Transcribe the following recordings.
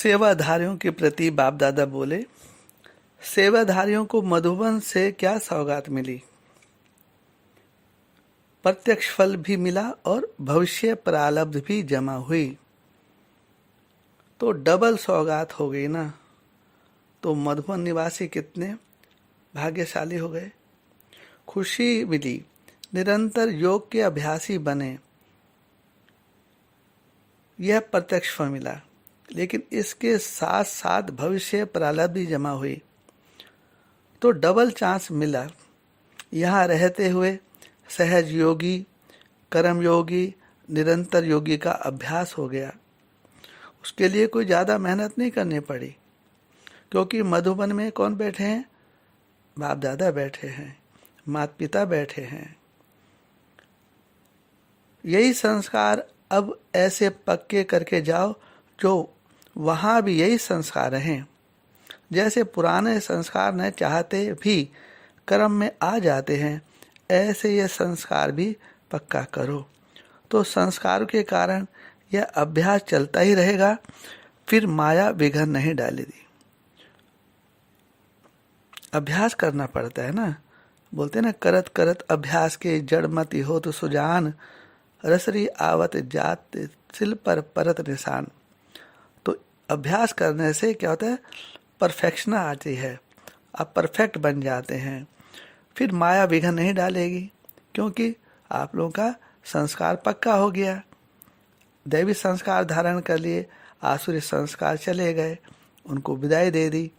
सेवाधारियों के प्रति बाप दादा बोले, सेवाधारियों को मधुबन से क्या सौगात मिली। प्रत्यक्ष फल भी मिला और भविष्य प्रारब्ध भी जमा हुई, तो डबल सौगात हो गई ना। तो मधुबन निवासी कितने भाग्यशाली हो गए। खुशी मिली, निरंतर योग के अभ्यासी बने, यह प्रत्यक्ष फल मिला। लेकिन इसके साथ साथ भविष्य प्रारब्ध भी जमा हुई, तो डबल चांस मिला। यहाँ रहते हुए सहज योगी, कर्म योगी, निरंतर योगी का अभ्यास हो गया। उसके लिए कोई ज़्यादा मेहनत नहीं करनी पड़ी, क्योंकि मधुबन में कौन बैठे हैं? बाप दादा बैठे हैं, माता पिता बैठे हैं। यही संस्कार अब ऐसे पक्के करके जाओ जो वहाँ भी यही संस्कार हैं। जैसे पुराने संस्कार न चाहते भी कर्म में आ जाते हैं, ऐसे ये संस्कार भी पक्का करो। तो संस्कारों के कारण यह अभ्यास चलता ही रहेगा, फिर माया विघन नहीं डालेगी। अभ्यास करना पड़ता है ना। बोलते ना, करत करत अभ्यास के जड़ मति हो तो सुजान, रसरी आवत जात सिल पर परत निशान। तो अभ्यास करने से क्या होता है? परफेक्शन आती है, आप परफेक्ट बन जाते हैं। फिर माया विघन नहीं डालेगी, क्योंकि आप लोगों का संस्कार पक्का हो गया। दैवी संस्कार धारण कर लिए, आसुरी संस्कार चले गए, उनको विदाई दे दी।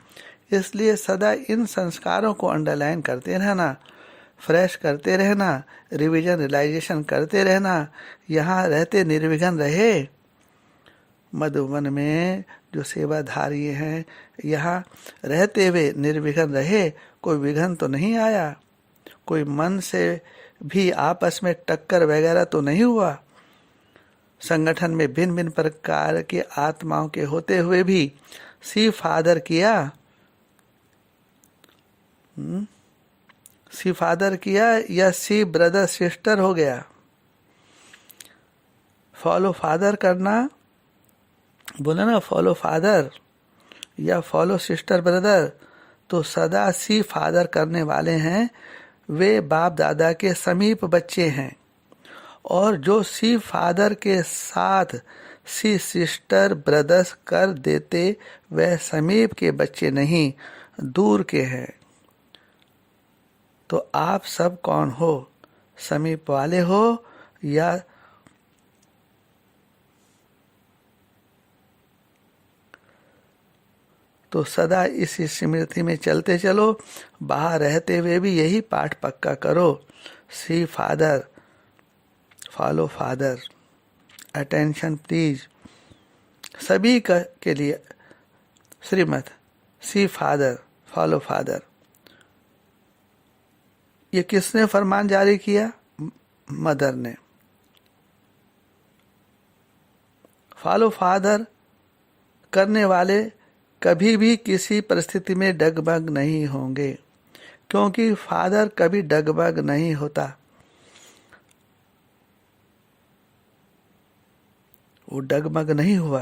इसलिए सदा इन संस्कारों को अंडरलाइन करते रहना, फ्रेश करते रहना, रिवीजन रियलाइजेशन करते रहना। यहाँ रहते निर्विघ्न रहे। मधुबन में जो सेवाधारी हैं, यहाँ रहते हुए निर्विघ्न रहे। कोई विघ्न तो नहीं आया, कोई मन से भी आपस में टक्कर वगैरह तो नहीं हुआ। संगठन में भिन्न भिन्न प्रकार के आत्माओं के होते हुए भी सी फादर किया, सी फादर किया या सी ब्रदर सिस्टर हो गया। फॉलो फादर करना, बोला ना, फॉलो फादर या फॉलो सिस्टर ब्रदर, तो सदा सी फादर करने वाले हैं, वे बाप दादा के समीप बच्चे हैं। और जो सी फादर के साथ सी सिस्टर ब्रदर्स कर देते, वह समीप के बच्चे नहीं, दूर के हैं। तो आप सब कौन हो? समीप वाले हो या तो सदा इसी स्मृति में चलते चलो। बाहर रहते हुए भी यही पाठ पक्का करो। See father, follow father. Attention please, सभी के लिए Shrimat, see father, follow father. ये किसने फरमान जारी किया? मदर ने। फॉलो फादर करने वाले कभी भी किसी परिस्थिति में डगमग नहीं होंगे, क्योंकि फादर कभी डगमग नहीं होता। वो डगमग नहीं हुआ,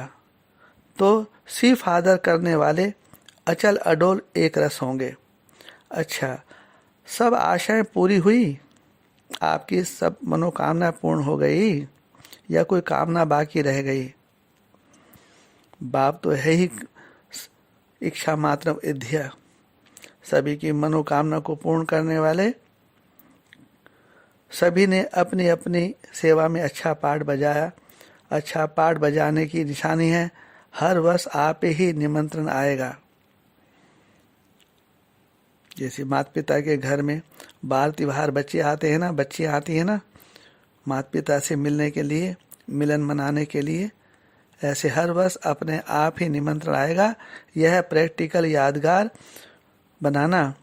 तो सी फादर करने वाले अचल अडोल एक रस होंगे। अच्छा, सब आशाएं पूरी हुई? आपकी सब मनोकामना पूर्ण हो गई या कोई कामना बाकी रह गई? बाप तो है ही इच्छा मात्र विद्या, सभी की मनोकामना को पूर्ण करने वाले। सभी ने अपनी अपनी सेवा में अच्छा पाठ बजाया। अच्छा पाठ बजाने की निशानी है, हर वर्ष आप ही निमंत्रण आएगा। जैसे माता पिता के घर में बार त्योहार बच्चे आते हैं ना, बच्ची आती है ना माता पिता से मिलने के लिए, मिलन मनाने के लिए, ऐसे हर वर्ष अपने आप ही निमंत्रण आएगा। यह प्रैक्टिकल यादगार बनाना,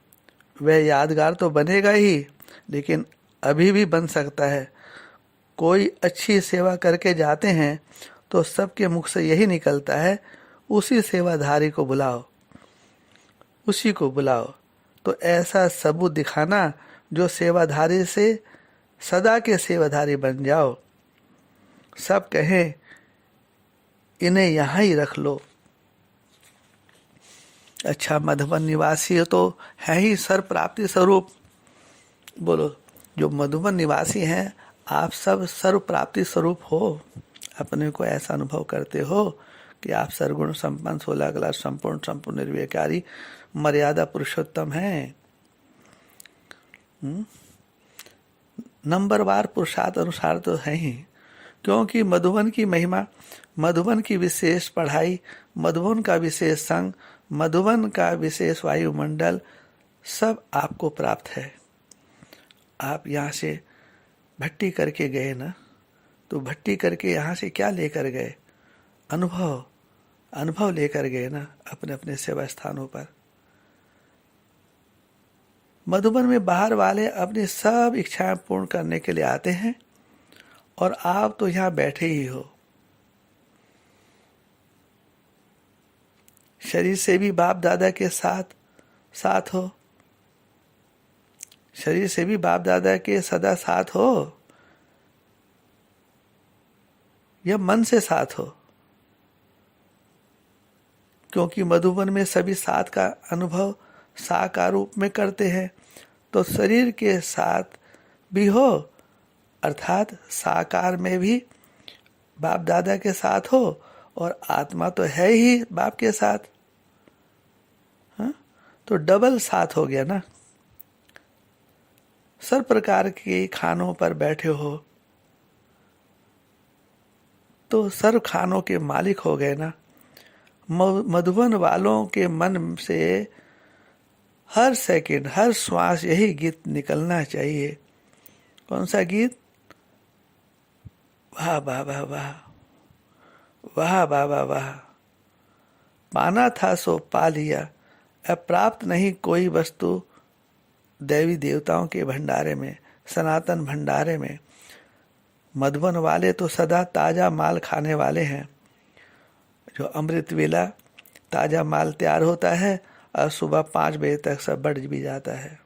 वह यादगार तो बनेगा ही, लेकिन अभी भी बन सकता है। कोई अच्छी सेवा करके जाते हैं तो सबके मुख से यही निकलता है, उसी सेवाधारी को बुलाओ, उसी को बुलाओ। तो ऐसा सबूत दिखाना जो सेवाधारी से सदा के सेवाधारी बन जाओ। सब कहें इन्हें यहाँ ही रख लो, अच्छा, मधुबन निवासी तो है ही सर प्राप्ति स्वरूप। बोलो, जो मधुबन निवासी हैं आप सब सर्व प्राप्ति स्वरूप हो। अपने को ऐसा अनुभव करते हो कि आप सर्वगुण संपन्न 16 कला संपूर्ण संपूर्ण निर्विकारी मर्यादा पुरुषोत्तम हैं। नंबरवार पुरुषार्थ अनुसार तो है ही, क्योंकि मधुबन की महिमा, मधुबन की विशेष पढ़ाई, मधुबन का विशेष संग, मधुबन का विशेष वायुमंडल सब आपको प्राप्त है। आप यहाँ से भट्टी करके गए ना, तो भट्टी करके यहाँ से क्या लेकर गए? अनुभव, अनुभव लेकर गए ना अपने अपने सेवा स्थानों पर। मधुबन में बाहर वाले अपनी सब इच्छाएं पूर्ण करने के लिए आते हैं और आप तो यहाँ बैठे ही हो। शरीर से भी बाप दादा के साथ साथ हो, शरीर से भी बाप दादा के सदा साथ हो या मन से साथ हो, क्योंकि मधुबन में सभी साथ का अनुभव साकार रूप में करते हैं। तो शरीर के साथ भी हो, अर्थात साकार में भी बाप दादा के साथ हो, और आत्मा तो है ही बाप के साथ। हाँ, तो डबल साथ हो गया ना। सब प्रकार के खानों पर बैठे हो तो सर्व खानों के मालिक हो गए ना। मधुबन वालों के मन से हर सेकंड, हर श्वास यही गीत निकलना चाहिए। कौन सा गीत? वाह वाह वाह वाह, वाह वाह वाह वाह, पाना था सो पा लिया, अब प्राप्त नहीं कोई वस्तु देवी देवताओं के भंडारे में, सनातन भंडारे में। मधुबन वाले तो सदा ताजा माल खाने वाले हैं। जो अमृत वेला ताजा माल तैयार होता है और सुबह 5 बजे तक सब बढ़ भी जाता है।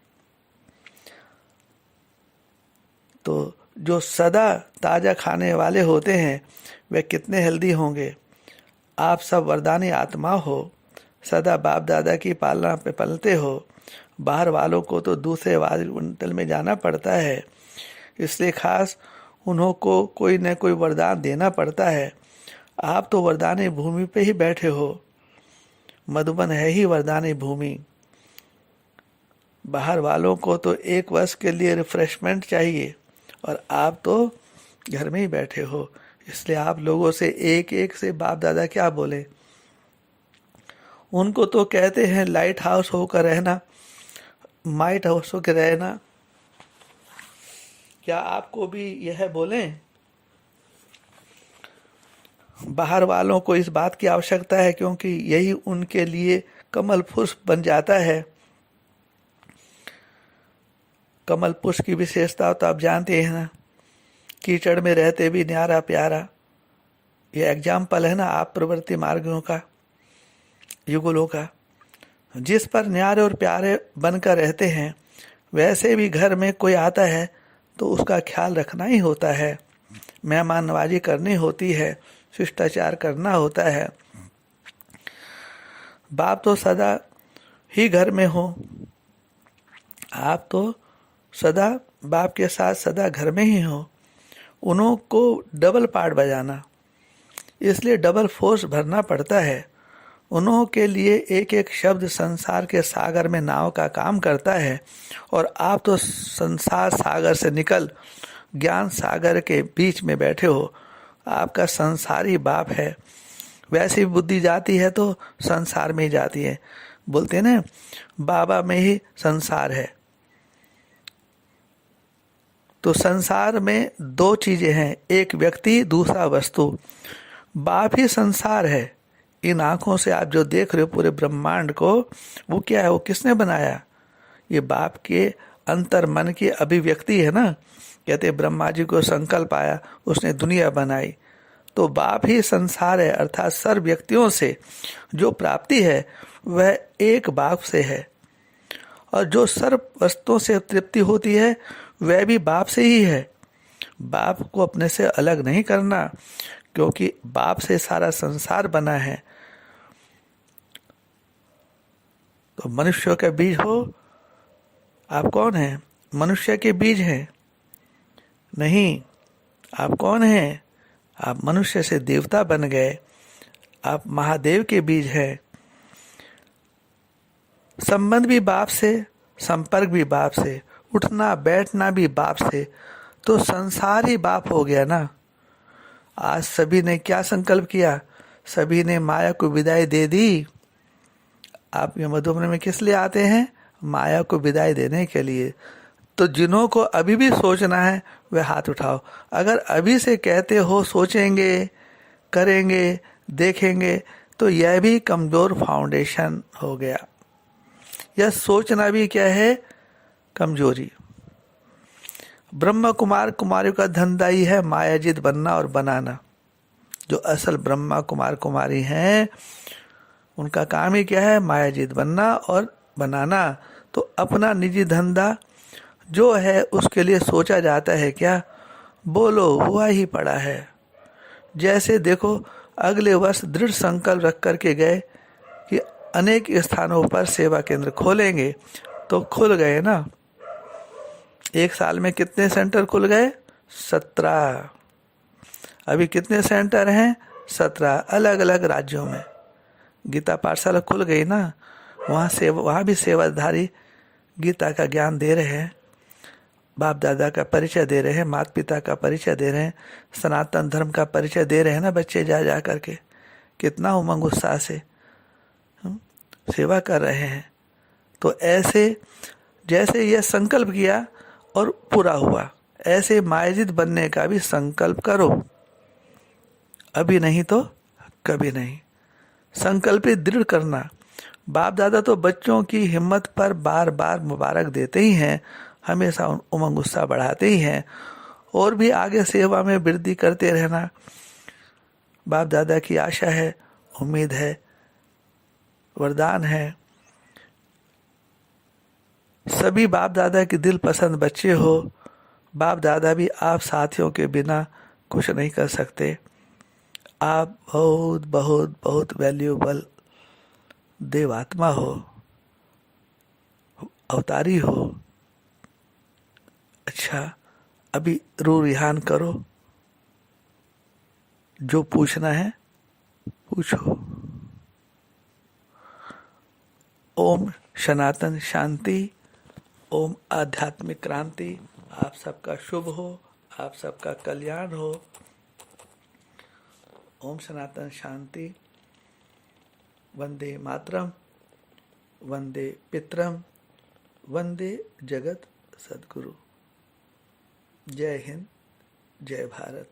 तो जो सदा ताजा खाने वाले होते हैं वे कितने हेल्दी होंगे। आप सब वरदानी आत्मा हो, सदा बाप दादा की पालना पे पलते हो। बाहर वालों को तो दूसरे वायुमंडल में जाना पड़ता है, इसलिए खास उन्हों को कोई न कोई वरदान देना पड़ता है। आप तो वरदानी भूमि पे ही बैठे हो। मधुबन है ही वरदानी भूमि। बाहर वालों को तो 1 वर्ष के लिए रिफ्रेशमेंट चाहिए और आप तो घर में ही बैठे हो। इसलिए आप लोगों से एक एक से बाप दादा क्या बोले। उनको तो कहते हैं लाइट हाउस होकर रहना, माइट हाउस होकर रहना। क्या आपको भी यह बोलें? बाहर वालों को इस बात की आवश्यकता है, क्योंकि यही उनके लिए कमल पुष्प बन जाता है। कमल पुष्प की विशेषता तो आप जानते हैं ना, कीचड़ में रहते भी न्यारा प्यारा। यह एग्जाम्पल है ना आप प्रवृत्ति मार्गों का, युगलों का। जिस पर न्यारे और प्यारे बनकर रहते हैं, वैसे भी घर में कोई आता है तो उसका ख्याल रखना ही होता है, मेहमान नवाजी करनी होती है, शिष्टाचार करना होता है। बाप तो सदा ही घर में हो, आप तो सदा बाप के साथ सदा घर में ही हो। उन्हों को डबल पार्ट बजाना, इसलिए डबल फोर्स भरना पड़ता है। उन्हों के लिए एक एक शब्द संसार के सागर में नाव का काम करता है, और आप तो संसार सागर से निकल ज्ञान सागर के बीच में बैठे हो। आपका संसारी बाप है। वैसी बुद्धि जाती है तो संसार में ही जाती है। बोलते हैं ना, बाबा में ही संसार है। तो संसार में 2 चीजें हैं, एक व्यक्ति, दूसरा वस्तु। बाप ही संसार है। इन आंखों से आप जो देख रहे हो पूरे ब्रह्मांड को, वो क्या है? वो किसने बनाया? ये बाप के अंतर मन की अभिव्यक्ति है ना। कहते ब्रह्मा जी को संकल्प आया, उसने दुनिया बनाई। तो बाप ही संसार है, अर्थात सर्व व्यक्तियों से जो प्राप्ति है वह एक बाप से है, और जो सर्व वस्तुओं से तृप्ति होती है वह भी बाप से ही है। बाप को अपने से अलग नहीं करना, क्योंकि बाप से सारा संसार बना है। तो मनुष्यों का बीज हो। आप कौन हैं? मनुष्य के बीज हैं? नहीं। आप कौन हैं? आप मनुष्य से देवता बन गए। आप महादेव के बीज हैं। संबंध भी बाप से, संपर्क भी बाप से, उठना बैठना भी बाप से, तो संसार ही बाप हो गया ना। आज सभी ने क्या संकल्प किया? सभी ने माया को विदाई दे दी। आप ये मधुबन में किस लिए आते हैं? माया को विदाई देने के लिए। तो जिन्हों को अभी भी सोचना है वे हाथ उठाओ। अगर अभी से कहते हो सोचेंगे, करेंगे, देखेंगे, तो यह भी कमजोर फाउंडेशन हो गया। यह सोचना भी क्या है? कमजोरी। ब्रह्म कुमार कुमारियों का धंधा ही है मायाजित बनना और बनाना। जो असल ब्रह्मा कुमार कुमारी हैं उनका काम ही क्या है? मायाजित बनना और बनाना। तो अपना निजी धंधा जो है उसके लिए सोचा जाता है क्या? बोलो, हुआ ही पड़ा है। जैसे देखो, अगले वर्ष दृढ़ संकल्प रख करके गए कि अनेक स्थानों पर सेवा केंद्र खोलेंगे, तो खुल गए ना। एक साल में कितने सेंटर खुल गए? 17। अभी कितने सेंटर हैं? 17 अलग अलग राज्यों में। गीता पाठशाला खुल गई ना, वहाँ भी सेवाधारी गीता का ज्ञान दे रहे हैं, बाप दादा का परिचय दे रहे हैं, माता पिता का परिचय दे रहे हैं, सनातन धर्म का परिचय दे रहे हैं ना बच्चे जा जा करके। कितना उमंग उत्साह से सेवा कर रहे हैं। तो ऐसे जैसे यह संकल्प किया और पूरा हुआ, ऐसे मायाजित बनने का भी संकल्प करो। अभी नहीं तो कभी नहीं। संकल्पित दृढ़ करना। बाप दादा तो बच्चों की हिम्मत पर बार बार मुबारक देते ही हैं, हमेशा उमंग उत्साह बढ़ाते ही हैं, और भी आगे सेवा में वृद्धि करते रहना बाप दादा की आशा है, उम्मीद है, वरदान है। सभी बाप दादा के दिल पसंद बच्चे हो। बाप दादा भी आप साथियों के बिना कुछ नहीं कर सकते। आप बहुत बहुत बहुत वैल्यूबल देवात्मा हो, अवतारी हो। अच्छा, अभी रूह रिहान करो, जो पूछना है पूछो। ओम सनातन शांति, ओम आध्यात्मिक क्रांति। आप सबका शुभ हो, आप सबका कल्याण हो। ओम सनातन शांति। वंदे मातरम, वंदे पितरम, वंदे जगत सद्गुरु। जय हिंद, जय भारत।